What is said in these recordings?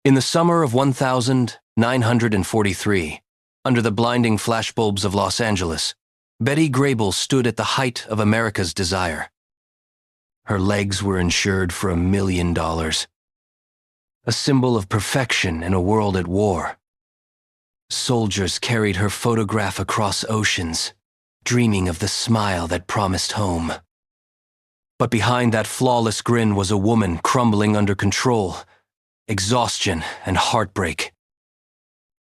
In the summer of 1943, under the blinding flashbulbs of Los Angeles, Betty Grable stood at the height of America's desire. Her legs were insured for $1 million, a symbol of perfection in a world at war. Soldiers carried her photograph across oceans, dreaming of the smile that promised home. But behind that flawless grin was a woman crumbling under control, exhaustion, and heartbreak.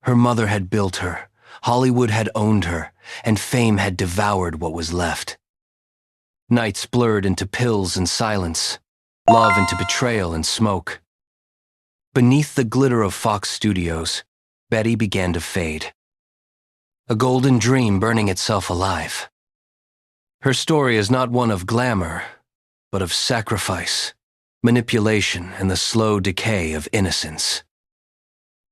Her mother had built her, Hollywood had owned her, and fame had devoured what was left. Nights blurred into pills and silence, love into betrayal and smoke. Beneath the glitter of Fox Studios, Betty began to fade. A golden dream burning itself alive. Her story is not one of glamour, but of sacrifice, manipulation, and the slow decay of innocence.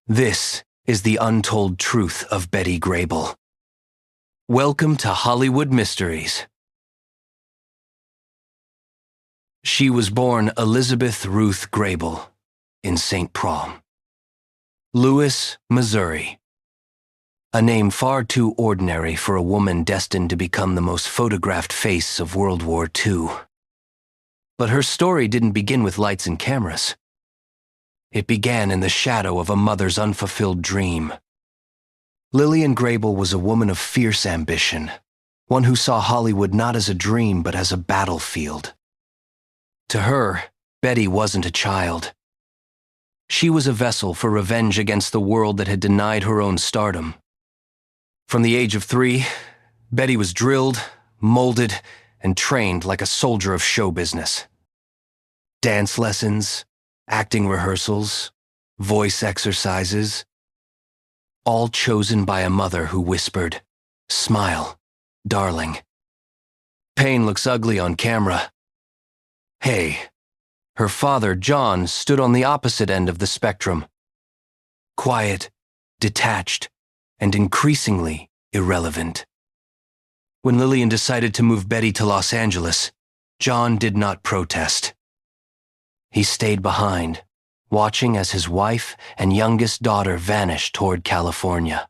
This is the untold truth of Betty Grable. Welcome to Hollywood Mysteries. She was born Elizabeth Ruth Grable in St. Paul, Louis, Missouri. A name far too ordinary for a woman destined to become the most photographed face of World War II. But her story didn't begin with lights and cameras. It began in the shadow of a mother's unfulfilled dream. Lillian Grable was a woman of fierce ambition, one who saw Hollywood not as a dream but as a battlefield. To her, Betty wasn't a child. She was a vessel for revenge against the world that had denied her own stardom. From the age of 3, Betty was drilled, molded, and trained like a soldier of show business. Dance lessons, acting rehearsals, voice exercises, all chosen by a mother who whispered, "Smile, darling. Pain looks ugly on camera." Hey, her father, John, stood on the opposite end of the spectrum. Quiet, detached, and increasingly irrelevant. When Lillian decided to move Betty to Los Angeles, John did not protest. He stayed behind, watching as his wife and youngest daughter vanished toward California.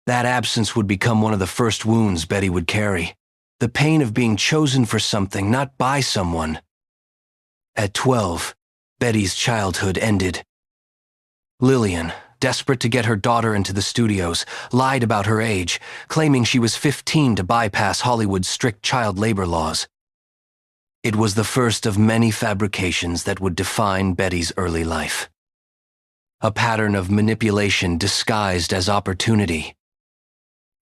That absence would become one of the first wounds Betty would carry, the pain of being chosen for something, not by someone. At 12, Betty's childhood ended. Lillian, desperate to get her daughter into the studios, lied about her age, claiming she was 15 to bypass Hollywood's strict child labor laws. It was the first of many fabrications that would define Betty's early life. A pattern of manipulation disguised as opportunity.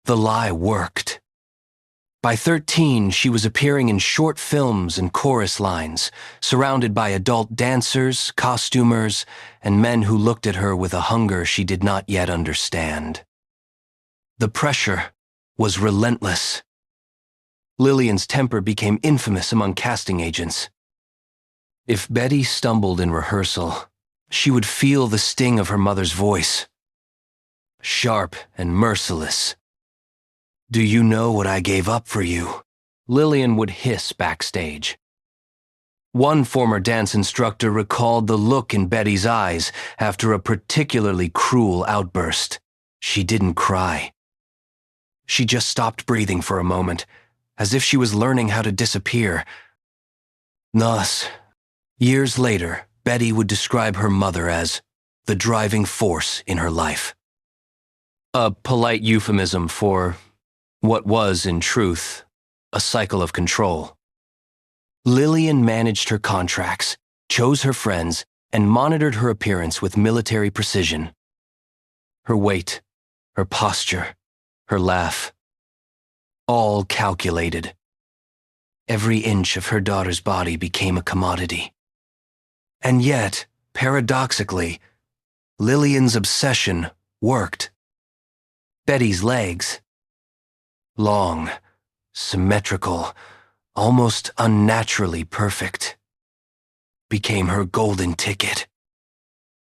The lie worked. By 13, she was appearing in short films and chorus lines, surrounded by adult dancers, costumers, and men who looked at her with a hunger she did not yet understand. The pressure was relentless. Lillian's temper became infamous among casting agents. If Betty stumbled in rehearsal, she would feel the sting of her mother's voice. Sharp and merciless. "Do you know what I gave up for you?" Lillian would hiss backstage. One former dance instructor recalled the look in Betty's eyes after a particularly cruel outburst. She didn't cry. She just stopped breathing for a moment, as if she was learning how to disappear. Thus, years later, Betty would describe her mother as the driving force in her life. A polite euphemism for what was, in truth, a cycle of control. Lillian managed her contracts, chose her friends, and monitored her appearance with military precision. Her weight, her posture, her laugh, all calculated. Every inch of her daughter's body became a commodity. And yet, paradoxically, Lillian's obsession worked. Betty's legs, long, symmetrical, almost unnaturally perfect, became her golden ticket.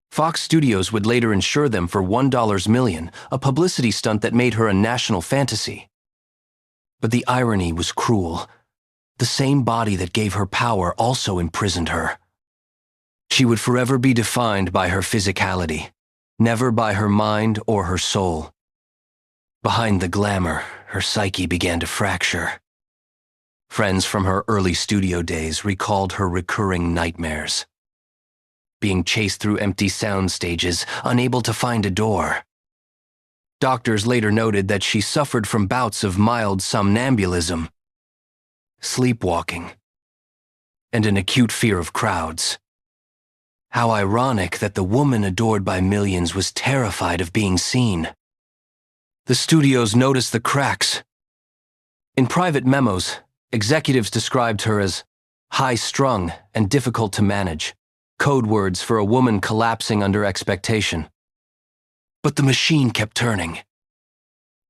Fox Studios would later insure them for $1 million, a publicity stunt that made her a national fantasy. But the irony was cruel. The same body that gave her power also imprisoned her. She would forever be defined by her physicality, never by her mind or her soul. Behind the glamour, her psyche began to fracture. Friends from her early studio days recalled her recurring nightmares. Being chased through empty sound stages, unable to find a door. Doctors later noted that she suffered from bouts of mild somnambulism, sleepwalking, and an acute fear of crowds. How ironic that the woman adored by millions was terrified of being seen. The studios noticed the cracks. In private memos, executives described her as high-strung and difficult to manage, code words for a woman collapsing under expectation. But the machine kept turning.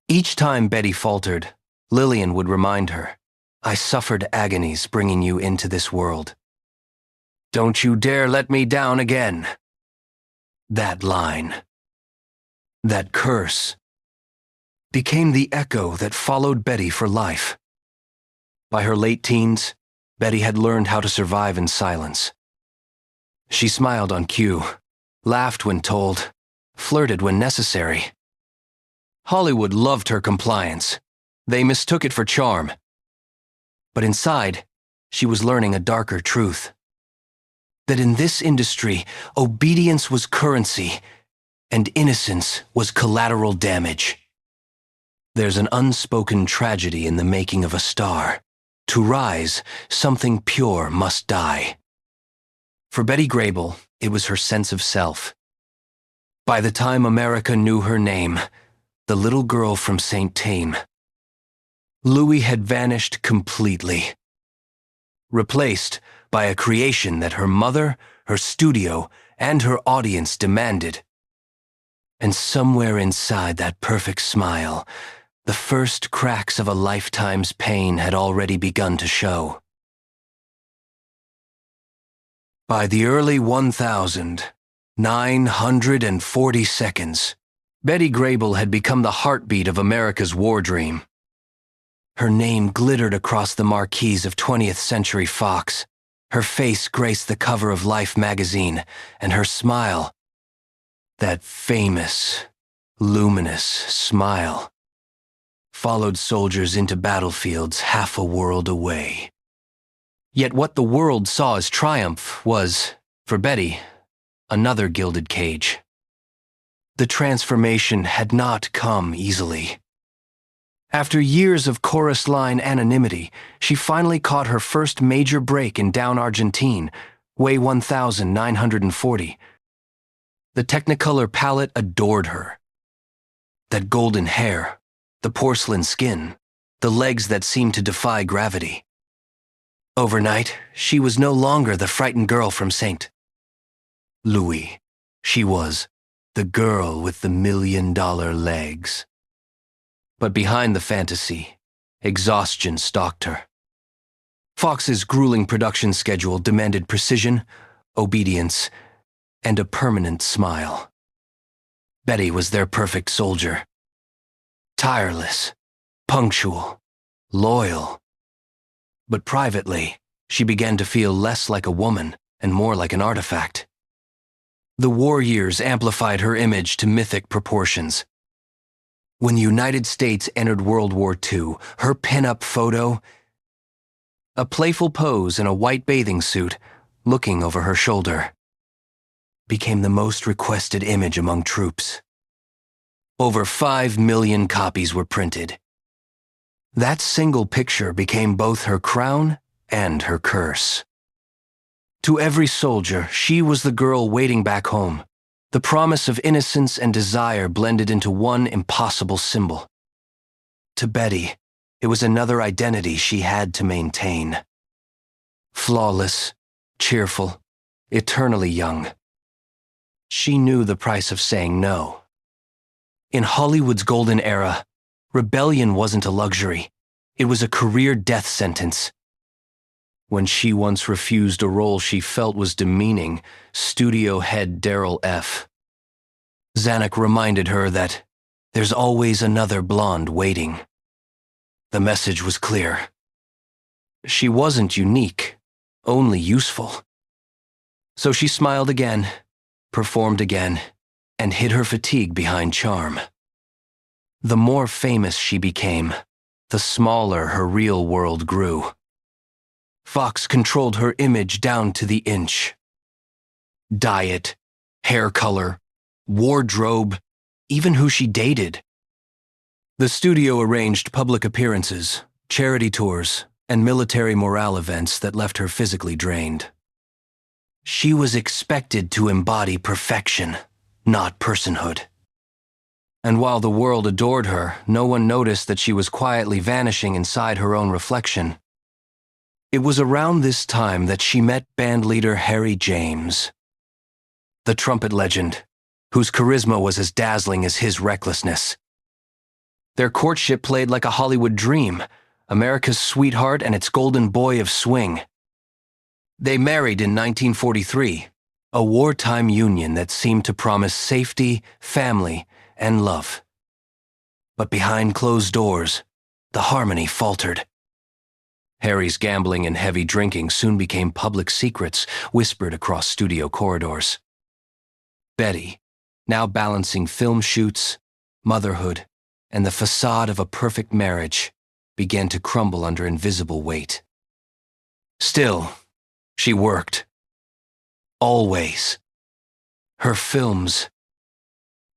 Each time Betty faltered, Lillian would remind her, "I suffered agonies bringing you into this world. Don't you dare let me down again." That line, that curse, became the echo that followed Betty for life. By her late teens, Betty had learned how to survive in silence. She smiled on cue, laughed when told, flirted when necessary. Hollywood loved her compliance. They mistook it for charm. But inside, she was learning a darker truth. That in this industry, obedience was currency, and innocence was collateral damage. There's an unspoken tragedy in the making of a star. To rise, something pure must die. For Betty Grable, it was her sense of self. By the time America knew her name, the little girl from St. Tame, Louis had vanished completely, replaced by a creation that her mother, her studio, and her audience demanded. And somewhere inside that perfect smile, the first cracks of a lifetime's pain had already begun to show. By the early 1940 seconds, Betty Grable had become the heartbeat of America's war dream. Her name glittered across the marquees of 20th Century Fox. Her face graced the cover of Life magazine, and her smile, that famous, luminous smile, followed soldiers into battlefields half a world away. Yet what the world saw as triumph was, for Betty, another gilded cage. The transformation had not come easily. After years of chorus line anonymity, she finally caught her first major break in Down Argentine, Way 1940. The Technicolor palette adored her. That golden hair, the porcelain skin, the legs that seemed to defy gravity. Overnight, she was no longer the frightened girl from St. Louis. She was the girl with the $1 million legs. But behind the fantasy, exhaustion stalked her. Fox's grueling production schedule demanded precision, obedience, and a permanent smile. Betty was their perfect soldier. Tireless, punctual, loyal. But privately, she began to feel less like a woman and more like an artifact. The war years amplified her image to mythic proportions. When the United States entered World War II, her pin-up photo, a playful pose in a white bathing suit, looking over her shoulder, became the most requested image among troops. Over 5 million copies were printed. That single picture became both her crown and her curse. To every soldier, she was the girl waiting back home. The promise of innocence and desire blended into one impossible symbol. To Betty, it was another identity she had to maintain. Flawless, cheerful, eternally young. She knew the price of saying no. In Hollywood's golden era, rebellion wasn't a luxury. It was a career death sentence. When she once refused a role she felt was demeaning, studio head Daryl F. Zanuck reminded her that there's always another blonde waiting. The message was clear. She wasn't unique, only useful. So she smiled again, performed again, and hid her fatigue behind charm. The more famous she became, the smaller her real world grew. Fox controlled her image down to the inch. Diet, hair color, wardrobe, even who she dated. The studio arranged public appearances, charity tours, and military morale events that left her physically drained. She was expected to embody perfection, not personhood. And while the world adored her, no one noticed that she was quietly vanishing inside her own reflection. It was around this time that she met bandleader Harry James, the trumpet legend, whose charisma was as dazzling as his recklessness. Their courtship played like a Hollywood dream, America's sweetheart and its golden boy of swing. They married in 1943, a wartime union that seemed to promise safety, family, and love. But behind closed doors, the harmony faltered. Harry's gambling and heavy drinking soon became public secrets whispered across studio corridors. Betty, now balancing film shoots, motherhood, and the facade of a perfect marriage, began to crumble under invisible weight. Still, she worked. Always. Her films: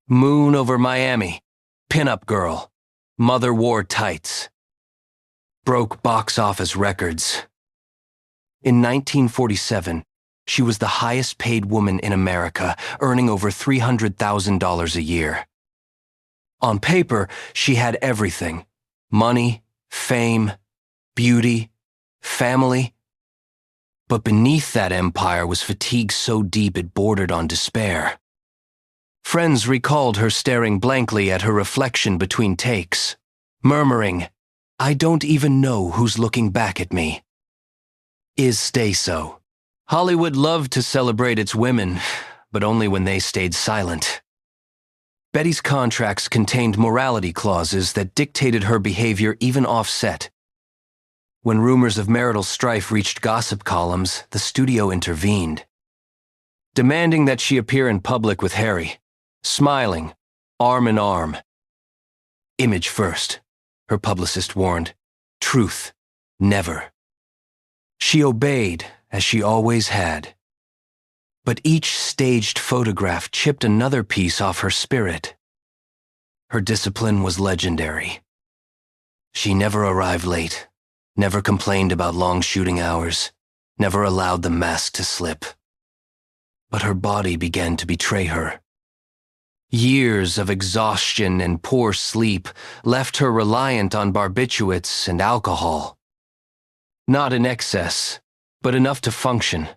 Moon Over Miami, Pinup Girl, Mother Wore Tights, broke box office records. In 1947, she was the highest-paid woman in America, earning over $300,000 a year. On paper, she had everything: money, fame, beauty, family. But beneath that empire was fatigue so deep it bordered on despair. Friends recalled her staring blankly at her reflection between takes, murmuring, "I don't even know who's looking back at me." Is stay so. Hollywood loved to celebrate its women, but only when they stayed silent. Betty's contracts contained morality clauses that dictated her behavior even off-set. When rumors of marital strife reached gossip columns, the studio intervened, demanding that she appear in public with Harry, smiling, arm in arm. Image first, her publicist warned. Truth, never. She obeyed, as she always had. But each staged photograph chipped another piece off her spirit. Her discipline was legendary. She never arrived late, never complained about long shooting hours, never allowed the mask to slip. But her body began to betray her. Years of exhaustion and poor sleep left her reliant on barbiturates and alcohol. Not in excess, but enough to function,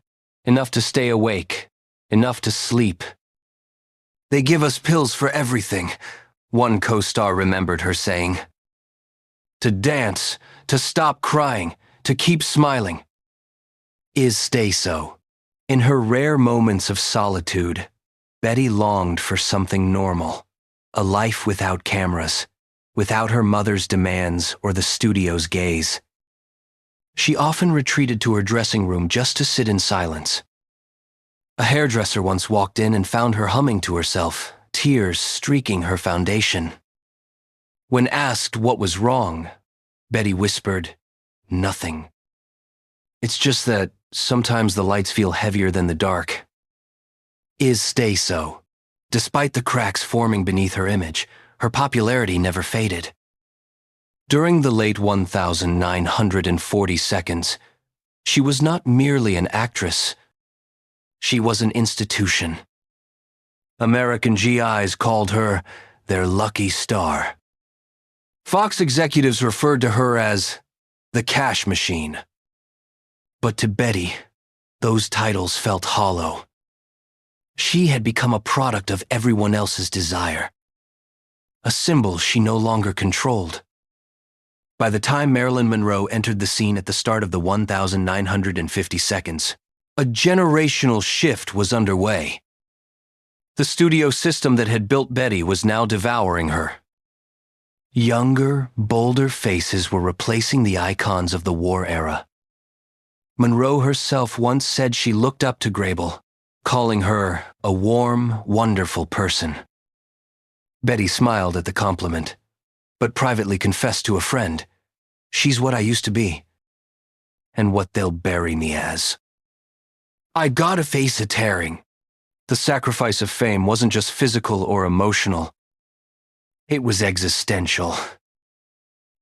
enough to stay awake, enough to sleep. "They give us pills for everything," one co-star remembered her saying. To dance, to stop crying, to keep smiling. Is stay so. In her rare moments of solitude, Betty longed for something normal, a life without cameras, without her mother's demands or the studio's gaze. She often retreated to her dressing room just to sit in silence. A hairdresser once walked in and found her humming to herself, tears streaking her foundation. When asked what was wrong, Betty whispered, "Nothing. It's just that sometimes the lights feel heavier than the dark." Is stay so. Despite the cracks forming beneath her image, her popularity never faded. During the late 1940 seconds, she was not merely an actress. She was an institution. American GIs called her their lucky star. Fox executives referred to her as the cash machine. But to Betty, those titles felt hollow. She had become a product of everyone else's desire, a symbol she no longer controlled. By the time Marilyn Monroe entered the scene at the start of the 1950 seconds, a generational shift was underway. The studio system that had built Betty was now devouring her. Younger, bolder faces were replacing the icons of the war era. Monroe herself once said she looked up to Grable, calling her a warm, wonderful person. Betty smiled at the compliment, but privately confessed to a friend, "She's what I used to be, and what they'll bury me as." I gotta face a tearing. The sacrifice of fame wasn't just physical or emotional. It was existential.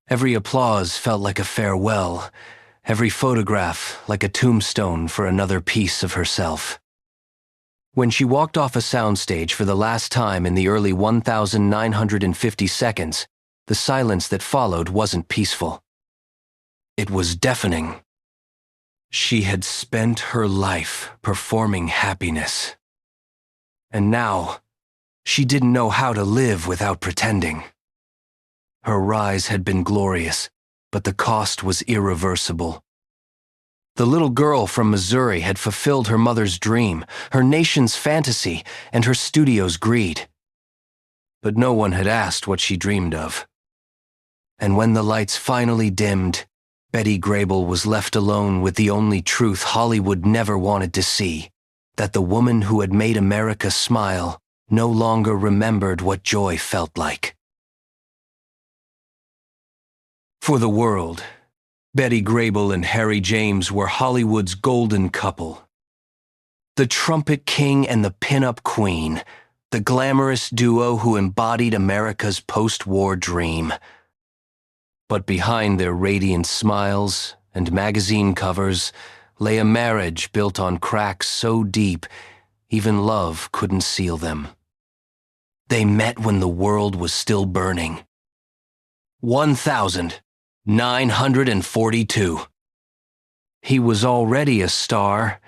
Every applause felt like a farewell, every photograph like a tombstone for another piece of herself. When she walked off a soundstage for the last time in the early 1950 seconds, the silence that followed wasn't peaceful. It was deafening. She had spent her life performing happiness. And now, she didn't know how to live without pretending. Her rise had been glorious, but the cost was irreversible. The little girl from Missouri had fulfilled her mother's dream, her nation's fantasy, and her studio's greed. But no one had asked what she dreamed of. And when the lights finally dimmed, Betty Grable was left alone with the only truth Hollywood never wanted to see, that the woman who had made America smile no longer remembered what joy felt like. For the world, Betty Grable and Harry James were Hollywood's golden couple. The trumpet king and the pin-up queen, the glamorous duo who embodied America's post-war dream. But behind their radiant smiles and magazine covers lay a marriage built on cracks so deep, even love couldn't seal them. They met when the world was still burning. 1,942. He was already a star,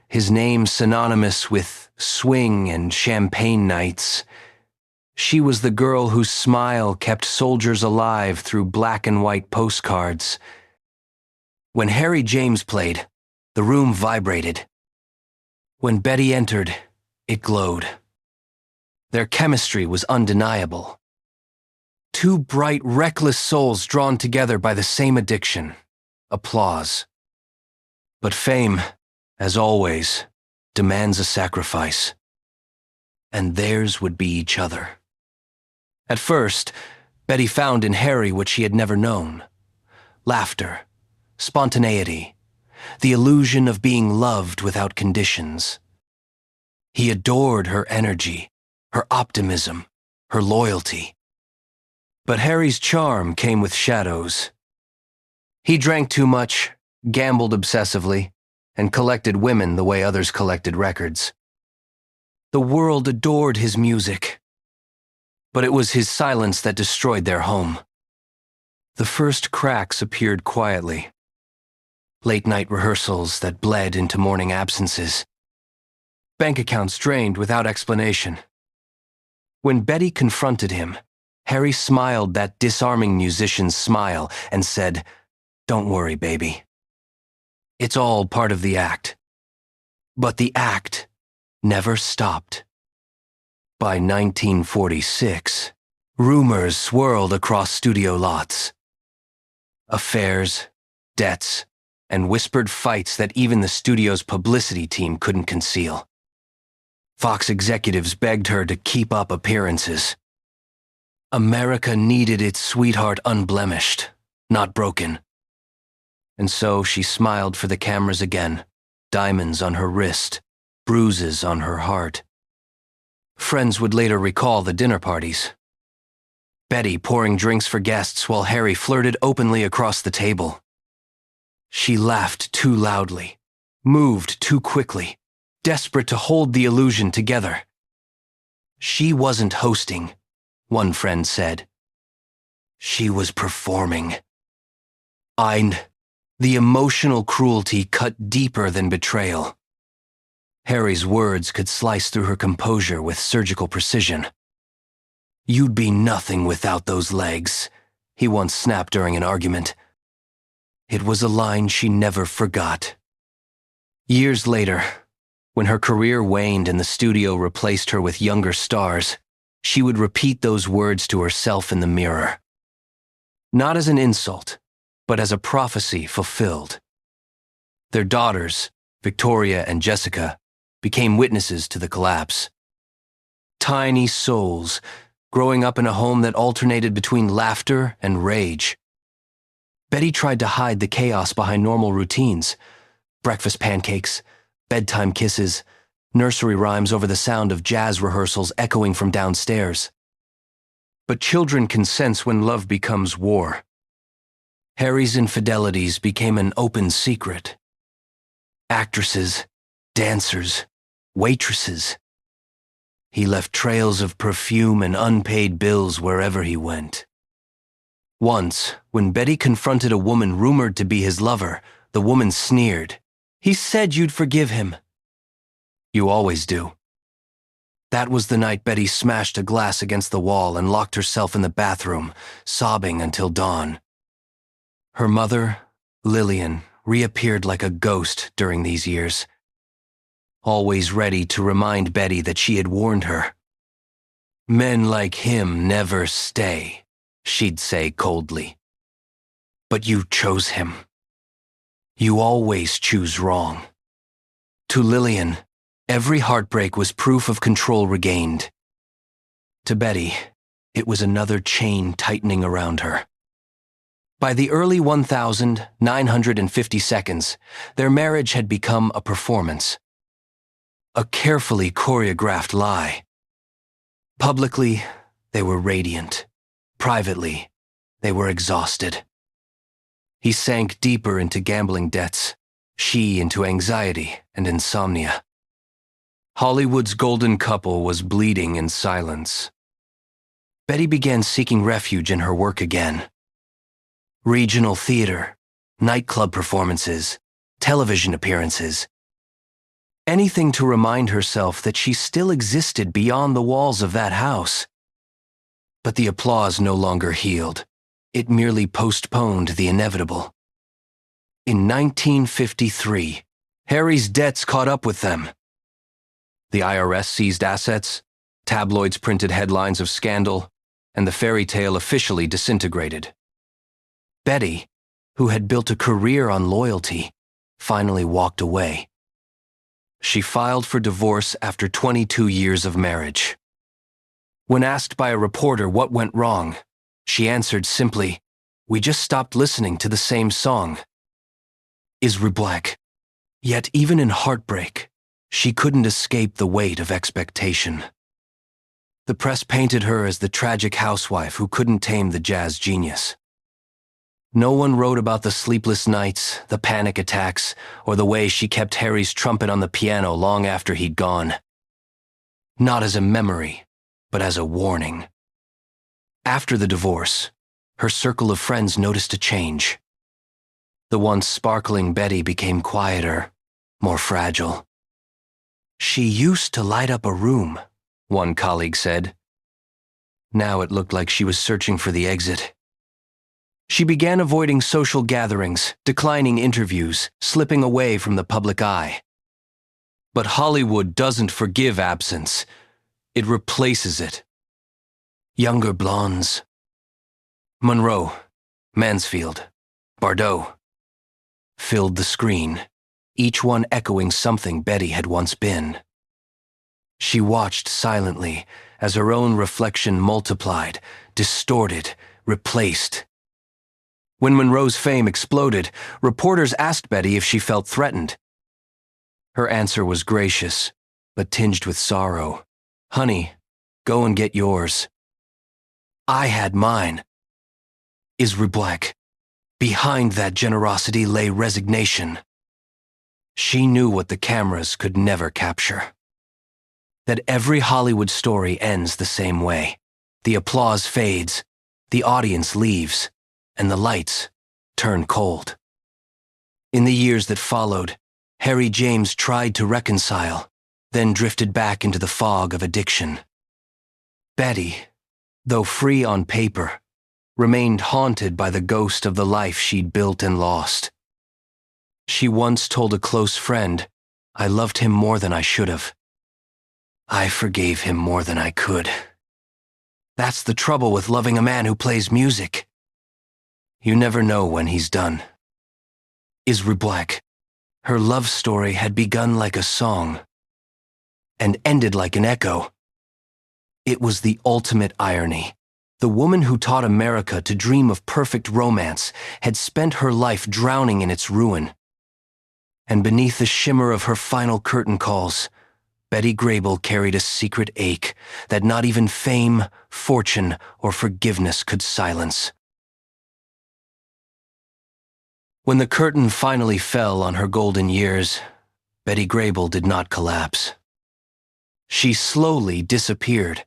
his name synonymous with swing and champagne nights. She was the girl whose smile kept soldiers alive through black and white postcards. When Harry James played, the room vibrated. When Betty entered, it glowed. Their chemistry was undeniable. Two bright, reckless souls drawn together by the same addiction, applause. But fame, as always, demands a sacrifice. And theirs would be each other. At first, Betty found in Harry what she had never known: laughter, spontaneity, the illusion of being loved without conditions. He adored her energy, her optimism, her loyalty. But Harry's charm came with shadows. He drank too much, gambled obsessively, and collected women the way others collected records. The world adored his music, but it was his silence that destroyed their home. The first cracks appeared quietly. Late-night rehearsals that bled into morning absences. Bank accounts drained without explanation. When Betty confronted him, Harry smiled that disarming musician's smile and said, "Don't worry, baby. It's all part of the act." But the act never stopped. By 1946, rumors swirled across studio lots. Affairs, debts, and whispered fights that even the studio's publicity team couldn't conceal. Fox executives begged her to keep up appearances. America needed its sweetheart unblemished, not broken. And so she smiled for the cameras again, diamonds on her wrist, bruises on her heart. Friends would later recall the dinner parties. Betty pouring drinks for guests while Harry flirted openly across the table. She laughed too loudly, moved too quickly, desperate to hold the illusion together. She wasn't hosting, one friend said. She was performing. The emotional cruelty cut deeper than betrayal. Harry's words could slice through her composure with surgical precision. "You'd be nothing without those legs," he once snapped during an argument. It was a line she never forgot. Years later, when her career waned and the studio replaced her with younger stars, she would repeat those words to herself in the mirror. Not as an insult, but as a prophecy fulfilled. Their daughters, Victoria and Jessica, became witnesses to the collapse. Tiny souls, growing up in a home that alternated between laughter and rage. Betty tried to hide the chaos behind normal routines: breakfast pancakes, bedtime kisses, nursery rhymes over the sound of jazz rehearsals echoing from downstairs. But children can sense when love becomes war. Harry's infidelities became an open secret. Actresses, dancers, waitresses. He left trails of perfume and unpaid bills wherever he went. Once, when Betty confronted a woman rumored to be his lover, the woman sneered. "He said you'd forgive him." "You always do." That was the night Betty smashed a glass against the wall and locked herself in the bathroom, sobbing until dawn. Her mother, Lillian, reappeared like a ghost during these years, always ready to remind Betty that she had warned her. "Men like him never stay," she'd say coldly. "But you chose him. You always choose wrong." To Lillian, every heartbreak was proof of control regained. To Betty, it was another chain tightening around her. By the early 1950s, their marriage had become a performance. A carefully choreographed lie. Publicly, they were radiant. Privately, they were exhausted. He sank deeper into gambling debts, she into anxiety and insomnia. Hollywood's golden couple was bleeding in silence. Betty began seeking refuge in her work again. Regional theater, nightclub performances, television appearances. Anything to remind herself that she still existed beyond the walls of that house. But the applause no longer healed. It merely postponed the inevitable. In 1953, Harry's debts caught up with them. The IRS seized assets, tabloids printed headlines of scandal, and the fairy tale officially disintegrated. Betty, who had built a career on loyalty, finally walked away. She filed for divorce after 22 years of marriage. When asked by a reporter what went wrong, she answered simply, "We just stopped listening to the same song." Black. Yet even in heartbreak, she couldn't escape the weight of expectation. The press painted her as the tragic housewife who couldn't tame the jazz genius. No one wrote about the sleepless nights, the panic attacks, or the way she kept Harry's trumpet on the piano long after he'd gone. Not as a memory, but as a warning. After the divorce, her circle of friends noticed a change. The once sparkling Betty became quieter, more fragile. "She used to light up a room," one colleague said. Now it looked like she was searching for the exit. She began avoiding social gatherings, declining interviews, slipping away from the public eye. But Hollywood doesn't forgive absence. It replaces it. Younger blondes. Monroe, Mansfield, Bardot filled the screen, each one echoing something Betty had once been. She watched silently as her own reflection multiplied, distorted, replaced. When Monroe's fame exploded, reporters asked Betty if she felt threatened. Her answer was gracious, but tinged with sorrow. "Honey, go and get yours. I had mine." Black. Behind that generosity lay resignation. She knew what the cameras could never capture. That every Hollywood story ends the same way. The applause fades, the audience leaves, and the lights turn cold. In the years that followed, Harry James tried to reconcile, then drifted back into the fog of addiction. Betty, though free on paper, remained haunted by the ghost of the life she'd built and lost. She once told a close friend, "I loved him more than I should have. I forgave him more than I could." That's the trouble with loving a man who plays music. You never know when he's done. Black. Her love story had begun like a song, and ended like an echo. It was the ultimate irony. The woman who taught America to dream of perfect romance had spent her life drowning in its ruin. And beneath the shimmer of her final curtain calls, Betty Grable carried a secret ache that not even fame, fortune, or forgiveness could silence. When the curtain finally fell on her golden years, Betty Grable did not collapse. She slowly disappeared.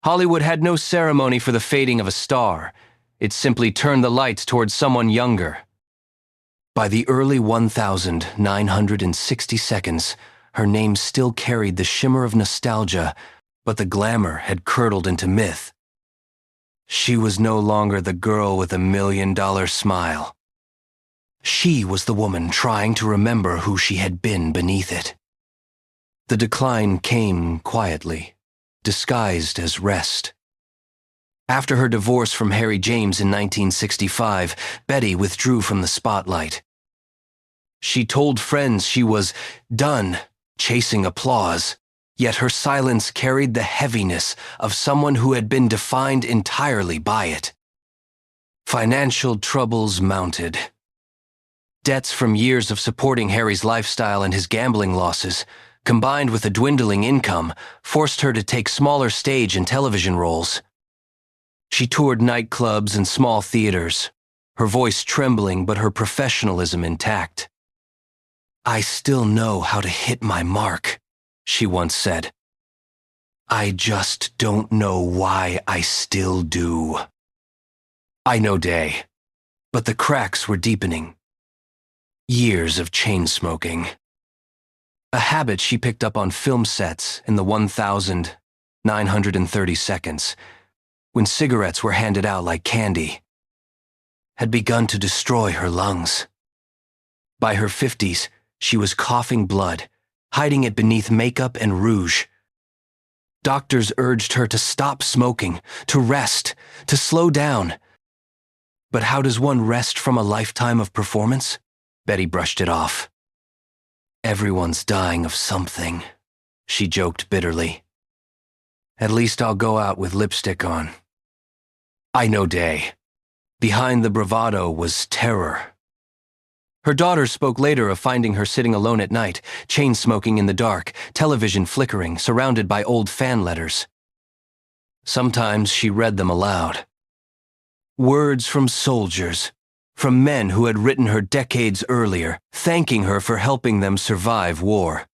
Hollywood had no ceremony for the fading of a star. It simply turned the lights towards someone younger. By the early 1960 seconds, her name still carried the shimmer of nostalgia, but the glamour had curdled into myth. She was no longer the girl with $1 million smile. She was the woman trying to remember who she had been beneath it. The decline came quietly, disguised as rest. After her divorce from Harry James in 1965, Betty withdrew from the spotlight. She told friends she was done chasing applause, yet her silence carried the heaviness of someone who had been defined entirely by it. Financial troubles mounted. Debts from years of supporting Harry's lifestyle and his gambling losses, combined with a dwindling income, forced her to take smaller stage and television roles. She toured nightclubs and small theaters, her voice trembling but her professionalism intact. "I still know how to hit my mark," she once said. "I just don't know why I still do." I know day, but the cracks were deepening. Years of chain smoking. A habit she picked up on film sets in the 1930 seconds, when cigarettes were handed out like candy, had begun to destroy her lungs. By her 50s, she was coughing blood, hiding it beneath makeup and rouge. Doctors urged her to stop smoking, to rest, to slow down. But how does one rest from a lifetime of performance? Betty brushed it off. "Everyone's dying of something," she joked bitterly. "At least I'll go out with lipstick on." I know day. Behind the bravado was terror. Her daughter spoke later of finding her sitting alone at night, chain-smoking in the dark, television flickering, surrounded by old fan letters. Sometimes she read them aloud. Words from soldiers, from men who had written her decades earlier, thanking her for helping them survive war.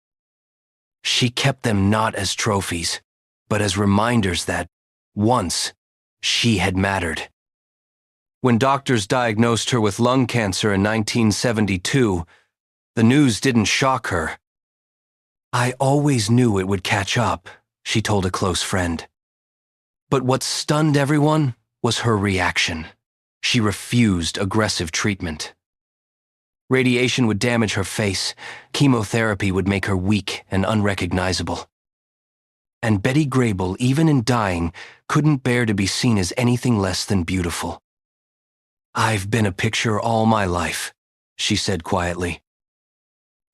She kept them not as trophies, but as reminders that, once, she had mattered. When doctors diagnosed her with lung cancer in 1972, the news didn't shock her. "I always knew it would catch up," she told a close friend. But what stunned everyone was her reaction. She refused aggressive treatment. Radiation would damage her face. Chemotherapy would make her weak and unrecognizable. And Betty Grable, even in dying, couldn't bear to be seen as anything less than beautiful. "I've been a picture all my life," she said quietly.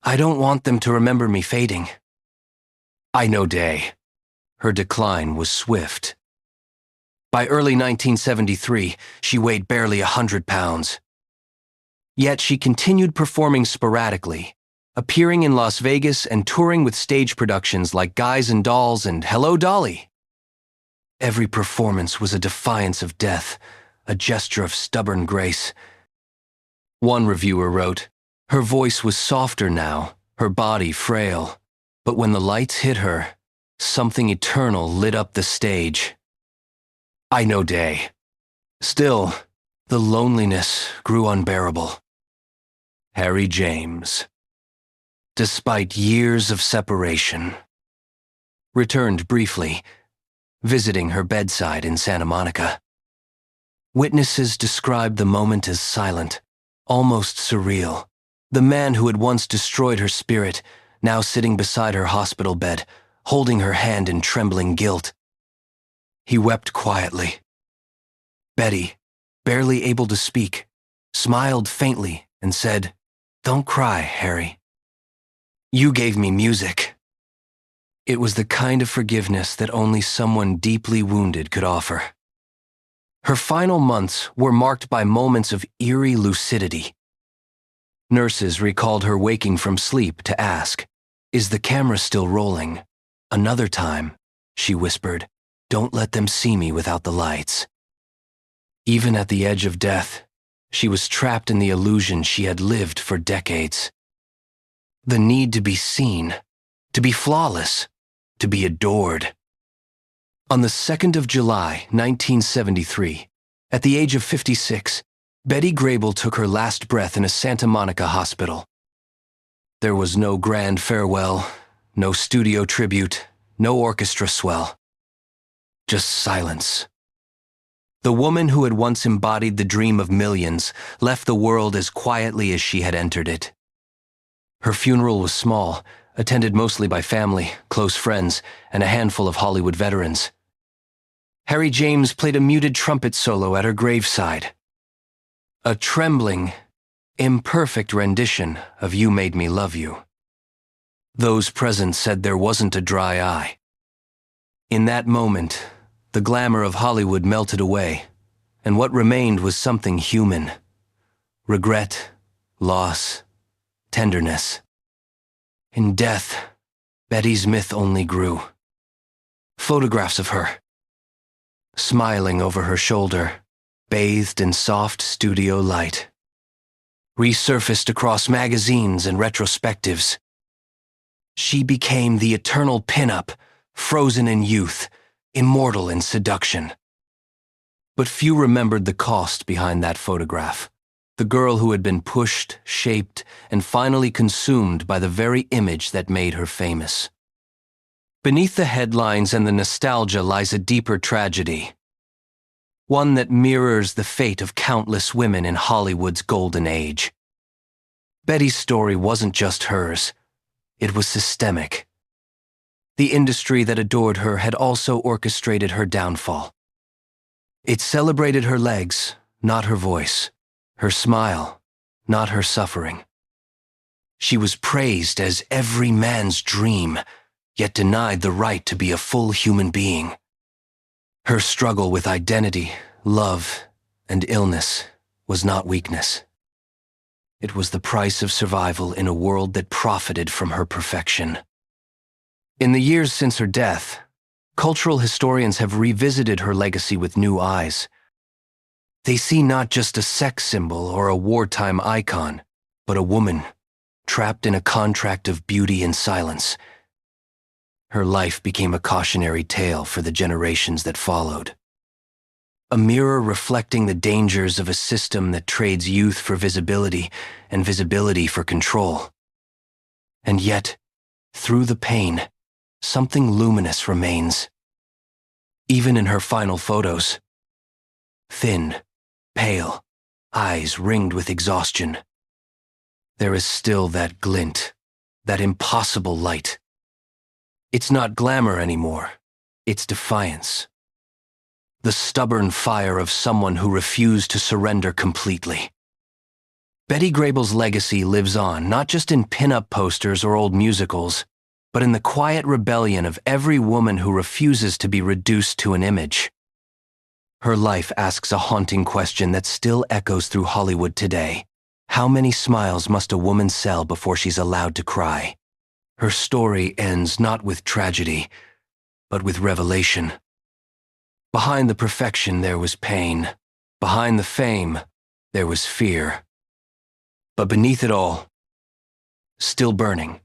"I don't want them to remember me fading." I know day. Her decline was swift. By early 1973, she weighed barely 100 pounds. Yet she continued performing sporadically, appearing in Las Vegas and touring with stage productions like Guys and Dolls and Hello, Dolly. Every performance was a defiance of death, a gesture of stubborn grace. One reviewer wrote, "Her voice was softer now, her body frail, but when the lights hit her, something eternal lit up the stage." I know day. Still, the loneliness grew unbearable. Harry James, despite years of separation, returned briefly, visiting her bedside in Santa Monica. Witnesses described the moment as silent, almost surreal. The man who had once destroyed her spirit, now sitting beside her hospital bed, holding her hand in trembling guilt. He wept quietly. Betty, barely able to speak, smiled faintly and said, "Don't cry, Harry. You gave me music." It was the kind of forgiveness that only someone deeply wounded could offer. Her final months were marked by moments of eerie lucidity. Nurses recalled her waking from sleep to ask, "Is the camera still rolling?" Another time, she whispered, "Don't let them see me without the lights." Even at the edge of death, she was trapped in the illusion she had lived for decades. The need to be seen, to be flawless, to be adored. On the 2nd of July, 1973, at the age of 56, Betty Grable took her last breath in a Santa Monica hospital. There was no grand farewell, no studio tribute, no orchestra swell. Just silence. The woman who had once embodied the dream of millions left the world as quietly as she had entered it. Her funeral was small, attended mostly by family, close friends, and a handful of Hollywood veterans. Harry James played a muted trumpet solo at her graveside. A trembling, imperfect rendition of "You Made Me Love You." Those present said there wasn't a dry eye. In that moment, the glamour of Hollywood melted away, and what remained was something human. Regret, loss, tenderness. In death, Betty's myth only grew. Photographs of her, smiling over her shoulder, bathed in soft studio light, resurfaced across magazines and retrospectives. She became the eternal pin-up, frozen in youth, immortal in seduction. But few remembered the cost behind that photograph. The girl who had been pushed, shaped, and finally consumed by the very image that made her famous. Beneath the headlines and the nostalgia lies a deeper tragedy. One that mirrors the fate of countless women in Hollywood's golden age. Betty's story wasn't just hers. It was systemic. The industry that adored her had also orchestrated her downfall. It celebrated her legs, not her voice. Her smile, not her suffering. She was praised as every man's dream, yet denied the right to be a full human being. Her struggle with identity, love, and illness was not weakness. It was the price of survival in a world that profited from her perfection. In the years since her death, cultural historians have revisited her legacy with new eyes. They see not just a sex symbol or a wartime icon, but a woman, trapped in a contract of beauty and silence. Her life became a cautionary tale for the generations that followed. A mirror reflecting the dangers of a system that trades youth for visibility and visibility for control. And yet, through the pain, something luminous remains. Even in her final photos. Thin, pale, eyes ringed with exhaustion. There is still that glint, that impossible light. It's not glamour anymore, it's defiance. The stubborn fire of someone who refused to surrender completely. Betty Grable's legacy lives on, not just in pin-up posters or old musicals, but in the quiet rebellion of every woman who refuses to be reduced to an image. Her life asks a haunting question that still echoes through Hollywood today. How many smiles must a woman sell before she's allowed to cry? Her story ends not with tragedy, but with revelation. Behind the perfection there was pain. Behind the fame, there was fear. But beneath it all, still burning,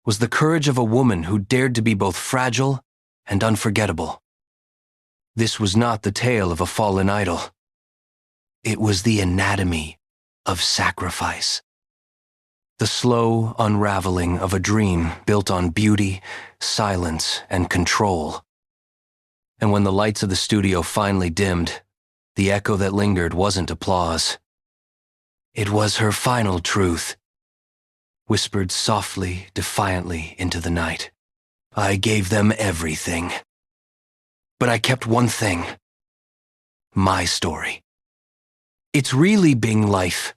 was the courage of a woman who dared to be both fragile and unforgettable. This was not the tale of a fallen idol. It was the anatomy of sacrifice. The slow unraveling of a dream built on beauty, silence, and control. And when the lights of the studio finally dimmed, the echo that lingered wasn't applause. It was her final truth, whispered softly, defiantly into the night. I gave them everything. But I kept one thing. My story. It's really being life,